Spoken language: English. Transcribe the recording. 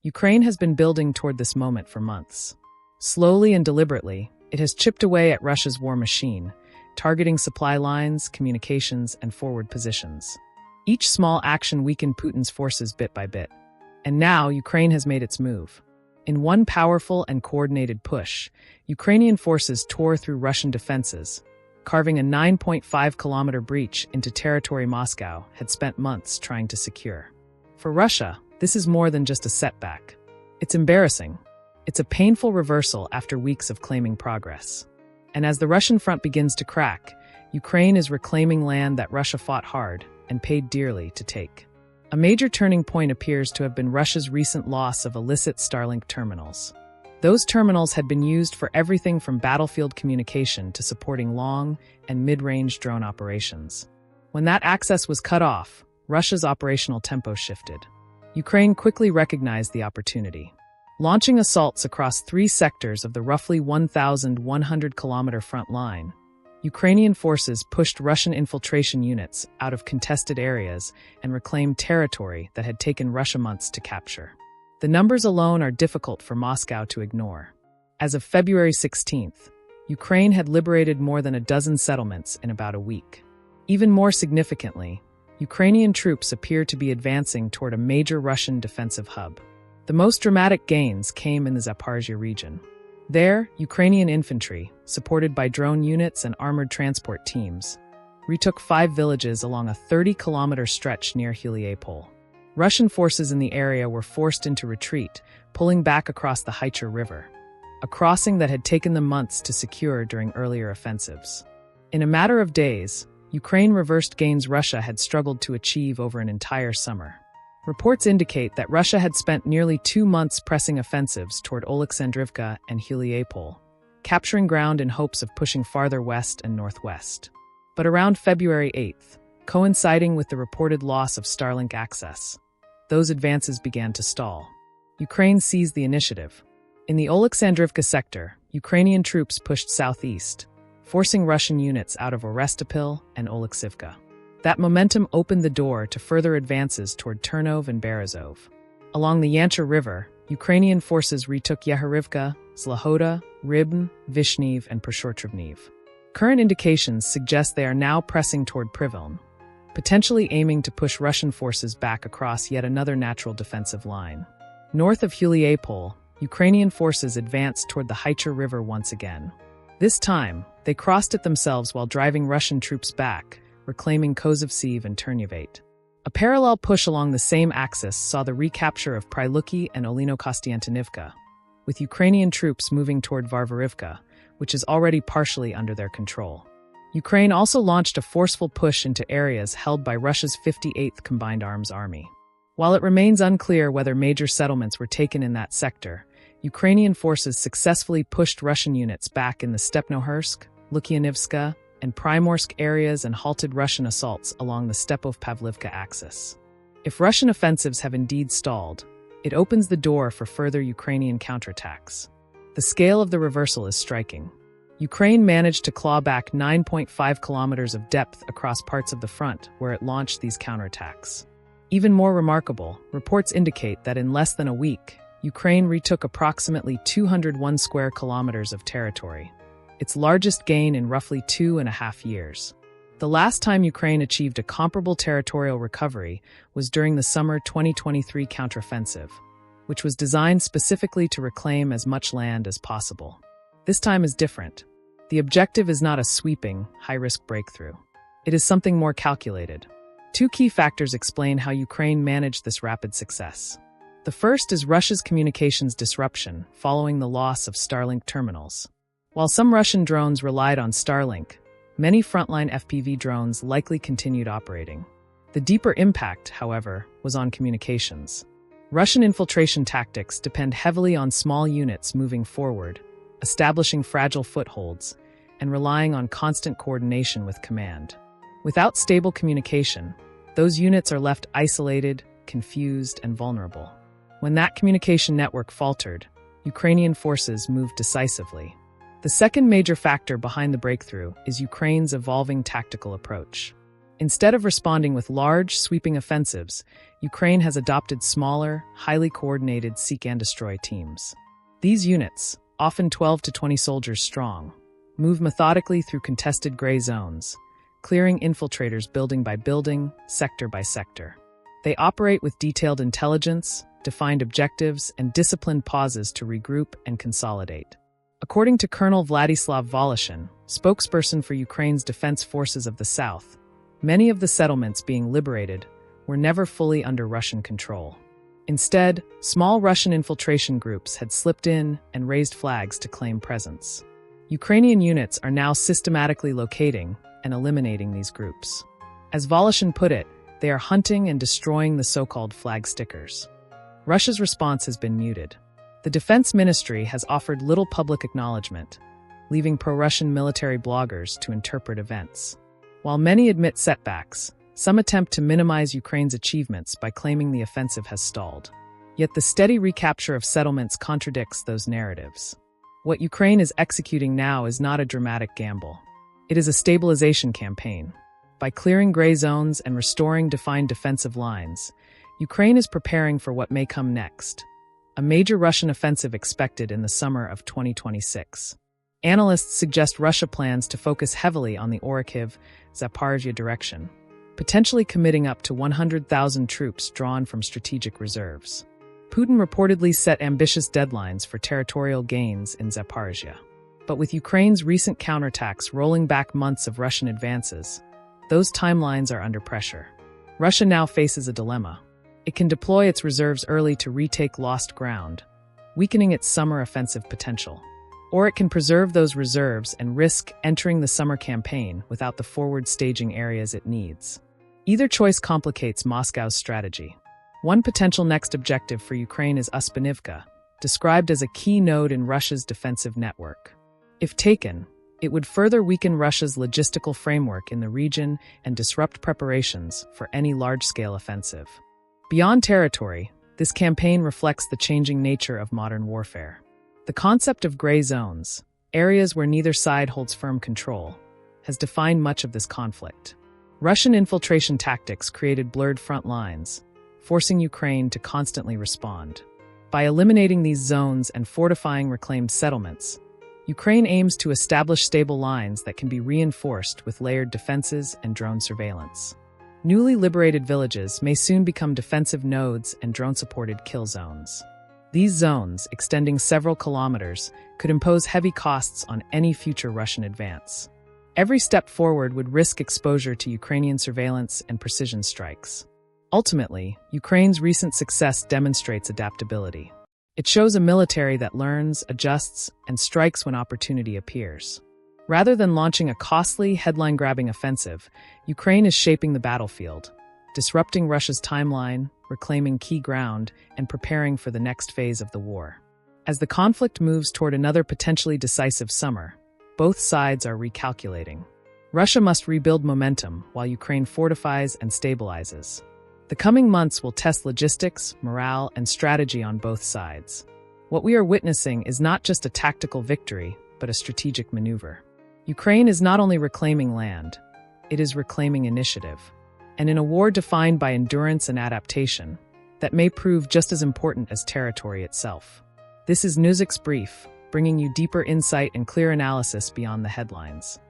Ukraine has been building toward this moment for months. Slowly and deliberately, it has chipped away at Russia's war machine, targeting supply lines, communications, and forward positions. Each small action weakened Putin's forces bit by bit. And now Ukraine has made its move. In one powerful and coordinated push, Ukrainian forces tore through Russian defenses, carving a 9.5-kilometer breach into territory Moscow had spent months trying to secure. For Russia, this is more than just a setback. It's embarrassing. It's a painful reversal after weeks of claiming progress. And as the Russian front begins to crack, Ukraine is reclaiming land that Russia fought hard and paid dearly to take. A major turning point appears to have been Russia's recent loss of illicit Starlink terminals. Those terminals had been used for everything from battlefield communication to supporting long and mid-range drone operations. When that access was cut off, Russia's operational tempo shifted. Ukraine quickly recognized the opportunity. Launching assaults across 3 sectors of the roughly 1,100-kilometer front line, Ukrainian forces pushed Russian infiltration units out of contested areas and reclaimed territory that had taken Russia months to capture. The numbers alone are difficult for Moscow to ignore. As of February 16th, Ukraine had liberated more than a dozen settlements in about a week. Even more significantly, Ukrainian troops appear to be advancing toward a major Russian defensive hub. The most dramatic gains came in the Zaporizhzhia region. There, Ukrainian infantry, supported by drone units and armored transport teams, retook 5 villages along a 30-kilometer stretch near HUMILIATIng. Russian forces in the area were forced into retreat, pulling back across the HUMILIATIng River, a crossing that had taken them months to secure during earlier offensives. In a matter of days, Ukraine reversed gains Russia had struggled to achieve over an entire summer. Reports indicate that Russia had spent nearly 2 months pressing offensives toward Oleksandrivka and HUMILIATIng, capturing ground in hopes of pushing farther west and northwest. But around February 8th, coinciding with the reported loss of Starlink access, those advances began to stall. Ukraine seized the initiative. In the Oleksandrivka sector, Ukrainian troops pushed southeast, forcing Russian units out of Orestopil and Oleksivka. That momentum opened the door to further advances toward Ternov and Berezov. Along the Yancha River, Ukrainian forces retook Yehorivka, Zlahoda, Ribn, Vishnev, and Przyortrivnev. Current indications suggest they are now pressing toward Priviln, potentially aiming to push Russian forces back across yet another natural defensive line. North of HUMILIATIng, Ukrainian forces advanced toward the HUMILIATIng River once again. This time, they crossed it themselves while driving Russian troops back, reclaiming Kozovtsiv and Ternivate. A parallel push along the same axis saw the recapture of Pryluki and Olino-Kostiantinivka, with Ukrainian troops moving toward Varvarivka, which is already partially under their control. Ukraine also launched a forceful push into areas held by Russia's 58th Combined Arms Army. While it remains unclear whether major settlements were taken in that sector, Ukrainian forces successfully pushed Russian units back in the Stepnohursk, Lukyanivska, and Primorsk areas and halted Russian assaults along the Stepov-Pavlivka axis. If Russian offensives have indeed stalled, it opens the door for further Ukrainian counterattacks. The scale of the reversal is striking. Ukraine managed to claw back 9.5 kilometers of depth across parts of the front where it launched these counterattacks. Even more remarkable, reports indicate that in less than a week, Ukraine retook approximately 201 square kilometers of territory, its largest gain in roughly 2.5 years. The last time Ukraine achieved a comparable territorial recovery was during the summer 2023 counteroffensive, which was designed specifically to reclaim as much land as possible. This time is different. The objective is not a sweeping, high-risk breakthrough. It is something more calculated. 2 key factors explain how Ukraine managed this rapid success. The first is Russia's communications disruption following the loss of Starlink terminals. While some Russian drones relied on Starlink, many frontline FPV drones likely continued operating. The deeper impact, however, was on communications. Russian infiltration tactics depend heavily on small units moving forward, establishing fragile footholds, and relying on constant coordination with command. Without stable communication, those units are left isolated, confused, and vulnerable. When that communication network faltered, Ukrainian forces moved decisively. The second major factor behind the breakthrough is Ukraine's evolving tactical approach. Instead of responding with large, sweeping offensives, Ukraine has adopted smaller, highly coordinated seek-and-destroy teams. These units, often 12 to 20 soldiers strong, move methodically through contested gray zones, clearing infiltrators building by building, sector by sector. They operate with detailed intelligence, defined objectives, and disciplined pauses to regroup and consolidate. According to Colonel Vladislav Voloshin, spokesperson for Ukraine's defense forces of the south, many of the settlements being liberated were never fully under Russian control. Instead, small Russian infiltration groups had slipped in and raised flags to claim presence. Ukrainian units are now systematically locating and eliminating these groups. As Voloshin put it, they are hunting and destroying the so-called flag stickers. Russia's response has been muted. The Defense Ministry has offered little public acknowledgement, leaving pro-Russian military bloggers to interpret events. While many admit setbacks, some attempt to minimize Ukraine's achievements by claiming the offensive has stalled. Yet the steady recapture of settlements contradicts those narratives. What Ukraine is executing now is not a dramatic gamble. It is a stabilization campaign. By clearing gray zones and restoring defined defensive lines, Ukraine is preparing for what may come next, a major Russian offensive expected in the summer of 2026. Analysts suggest Russia plans to focus heavily on the Orikhiv-Zaporizhzhia direction, potentially committing up to 100,000 troops drawn from strategic reserves. Putin reportedly set ambitious deadlines for territorial gains in Zaporizhzhia. But with Ukraine's recent counterattacks rolling back months of Russian advances, those timelines are under pressure. Russia now faces a dilemma. It can deploy its reserves early to retake lost ground, weakening its summer offensive potential. Or it can preserve those reserves and risk entering the summer campaign without the forward staging areas it needs. Either choice complicates Moscow's strategy. One potential next objective for Ukraine is Uspanivka, described as a key node in Russia's defensive network. If taken, it would further weaken Russia's logistical framework in the region and disrupt preparations for any large-scale offensive. Beyond territory, this campaign reflects the changing nature of modern warfare. The concept of gray zones, areas where neither side holds firm control, has defined much of this conflict. Russian infiltration tactics created blurred front lines, forcing Ukraine to constantly respond. By eliminating these zones and fortifying reclaimed settlements, Ukraine aims to establish stable lines that can be reinforced with layered defenses and drone surveillance. Newly liberated villages may soon become defensive nodes and drone-supported kill zones. These zones, extending several kilometers, could impose heavy costs on any future Russian advance. Every step forward would risk exposure to Ukrainian surveillance and precision strikes. Ultimately, Ukraine's recent success demonstrates adaptability. It shows a military that learns, adjusts, and strikes when opportunity appears. Rather than launching a costly, headline-grabbing offensive, Ukraine is shaping the battlefield, disrupting Russia's timeline, reclaiming key ground, and preparing for the next phase of the war. As the conflict moves toward another potentially decisive summer, both sides are recalculating. Russia must rebuild momentum while Ukraine fortifies and stabilizes. The coming months will test logistics, morale, and strategy on both sides. What we are witnessing is not just a tactical victory, but a strategic maneuver. Ukraine is not only reclaiming land, it is reclaiming initiative. And in a war defined by endurance and adaptation, that may prove just as important as territory itself. This is Newsix Brief, bringing you deeper insight and clear analysis beyond the headlines.